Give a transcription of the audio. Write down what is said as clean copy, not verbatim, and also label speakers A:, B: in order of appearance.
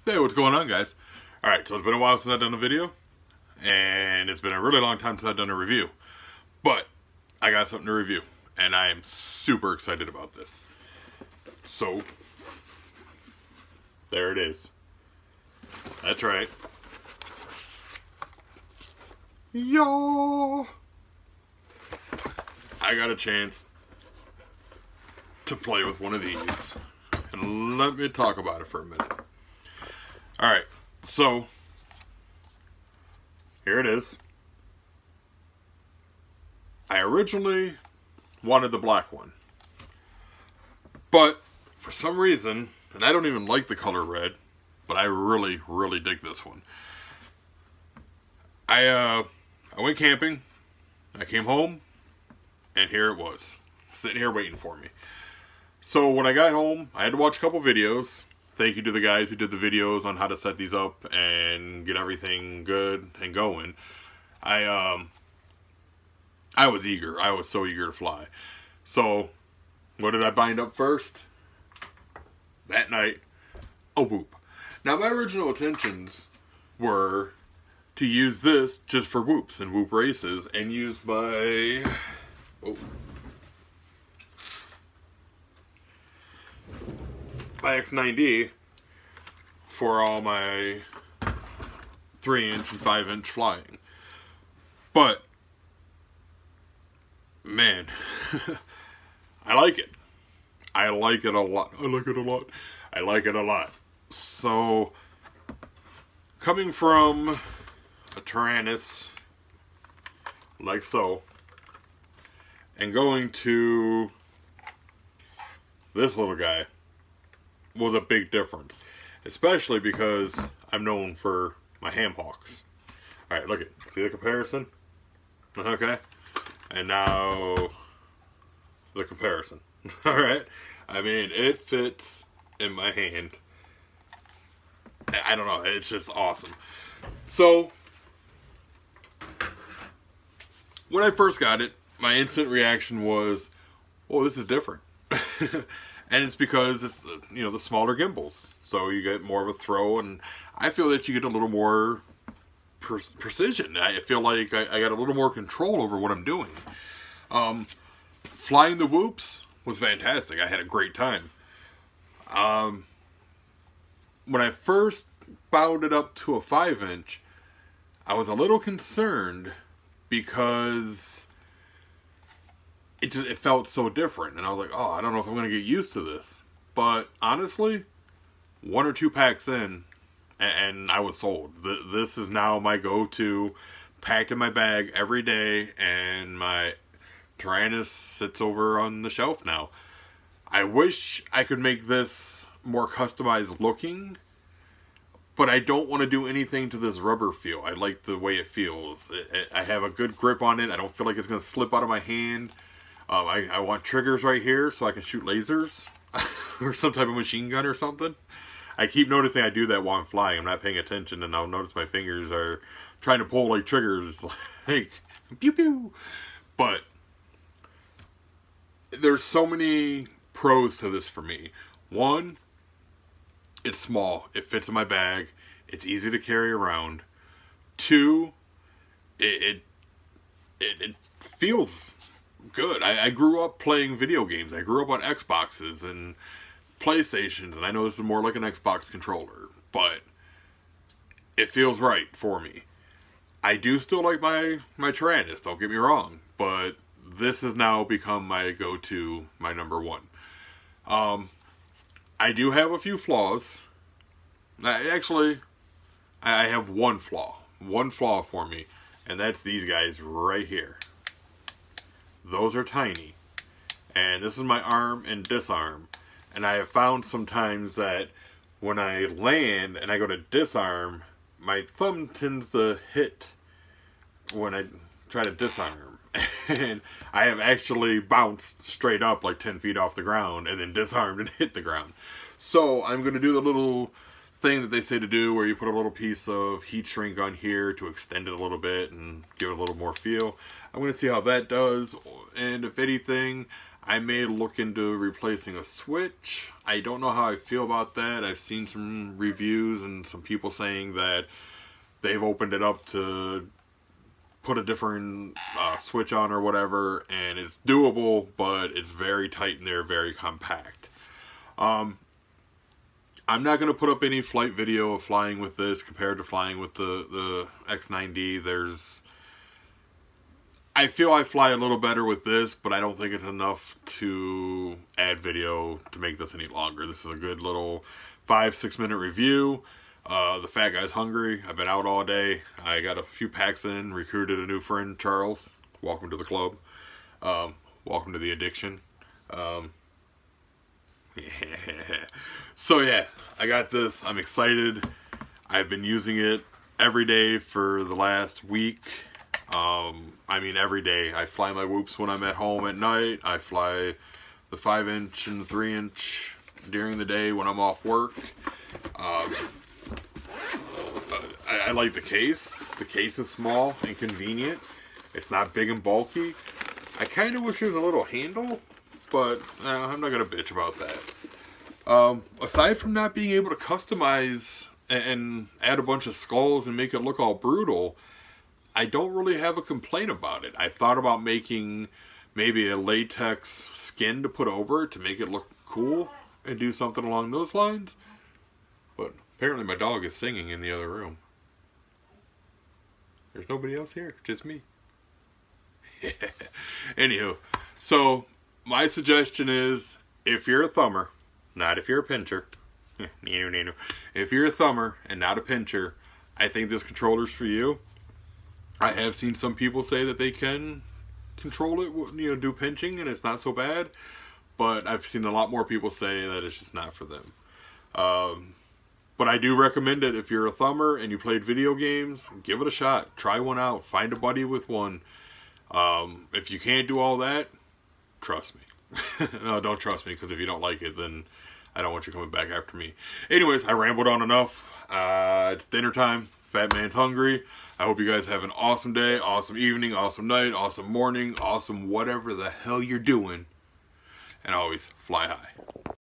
A: Hey, what's going on, guys? Alright, so it's been a while since I've done a video, and it's been a really long time since I've done a review. But I got something to review, and I am super excited about this. So, there it is. That's right. Yo! I got a chance to play with one of these. And let me talk about it for a minute. Alright, so here it is. I originally wanted the black one. But for some reason, and I don't even like the color red, but I really, really dig this one. I went camping, I came home, and here it was, sitting here waiting for me. So when I got home, I had to watch a couple videos. Thank you to the guys who did the videos on how to set these up and get everything good and going. I was eager. I was so eager to fly. So, what did I bind up first? That night, a whoop. Now, my original intentions were to use this just for whoops and whoop races and use my... my X-90 for all my 3-inch and 5-inch flying. But, man, I like it. I like it a lot. I like it a lot. I like it a lot. So, coming from a Tyrannus, like so, and going to this little guy, was a big difference, especially because I'm known for my ham hocks. All right, look at, see the comparison? Okay, and now the comparison. All right, I mean, it fits in my hand. I don't know, it's just awesome. So when I first got it, my instant reaction was, oh, this is different. And it's because it's the, you know, the smaller gimbals, so you get more of a throw, and I feel that you get a little more precision. I feel like I got a little more control over what I'm doing. Flying the whoops was fantastic. I had a great time. When I first bound it up to a 5-inch, I was a little concerned because it felt so different, and I was like, oh, I don't know if I'm going to get used to this. But honestly, 1 or 2 packs in, and I was sold. This is now my go-to, packed in my bag every day, and my Tyrannus sits over on the shelf now. I wish I could make this more customized looking, but I don't want to do anything to this rubber feel. I like the way it feels. I have a good grip on it. I don't feel like it's going to slip out of my hand. I want triggers right here so I can shoot lasers or some type of machine gun or something. I keep noticing I do that while I'm flying. I'm not paying attention, and I'll notice my fingers are trying to pull like triggers, like pew pew. But there's so many pros to this for me. One, it's small. It fits in my bag. It's easy to carry around. 2, it feels good. I grew up playing video games. I grew up on Xboxes and PlayStations, and I know this is more like an Xbox controller, but it feels right for me. I do still like my Tyrannus, don't get me wrong, but this has now become my go-to, my number 1. I do have a few flaws. Actually, I have one flaw. One flaw for me, and that's these guys right here. Those are tiny. And this is my arm and disarm. And I have found sometimes that when I land and I go to disarm, my thumb tends to hit when I try to disarm. And I have actually bounced straight up like 10 feet off the ground and then disarmed and hit the ground. So I'm going to do the little thing that they say to do where you put a little piece of heat shrink on here to extend it a little bit and give it a little more feel. I'm going to see how that does, and if anything, I may look into replacing a switch. I don't know how I feel about that. I've seen some reviews and some people saying that they've opened it up to put a different switch on or whatever, and it's doable, but it's very tight in there, very compact. I'm not going to put up any flight video of flying with this compared to flying with the X9D. I feel I fly a little better with this, but I don't think it's enough to add video to make this any longer. This is a good little 5-6 minute review. The fat guy's hungry. I've been out all day. I got a few packs in, recruited a new friend, Charles. Welcome to the club. Welcome to the addiction. So yeah, I got this. I'm excited. I've been using it every day for the last week. I mean every day. I fly my whoops when I'm at home at night. I fly the 5-inch and the 3-inch during the day when I'm off work. I like the case. The case is small and convenient. It's not big and bulky. I kind of wish there was a little handle, but I'm not going to bitch about that. Aside from not being able to customize and add a bunch of skulls and make it look all brutal, I don't really have a complaint about it. I thought about making maybe a latex skin to put over it to make it look cool and do something along those lines. But apparently my dog is singing in the other room. There's nobody else here, just me. Anywho, so my suggestion is, if you're a thumber, not if you're a pincher. If you're a thumber and not a pincher, I think this controller's for you. I have seen some people say that they can control it, you know, do pinching, and it's not so bad. But I've seen a lot more people say that it's just not for them. But I do recommend it if you're a thumber and you played video games. Give it a shot. Try one out. Find a buddy with one. If you can't do all that, trust me. No, don't trust me, because if you don't like it, then I don't want you coming back after me. Anyways, I rambled on enough. It's dinner time. Fat man's hungry. I hope you guys have an awesome day, awesome evening, awesome night, awesome morning, awesome whatever the hell you're doing. And always fly high.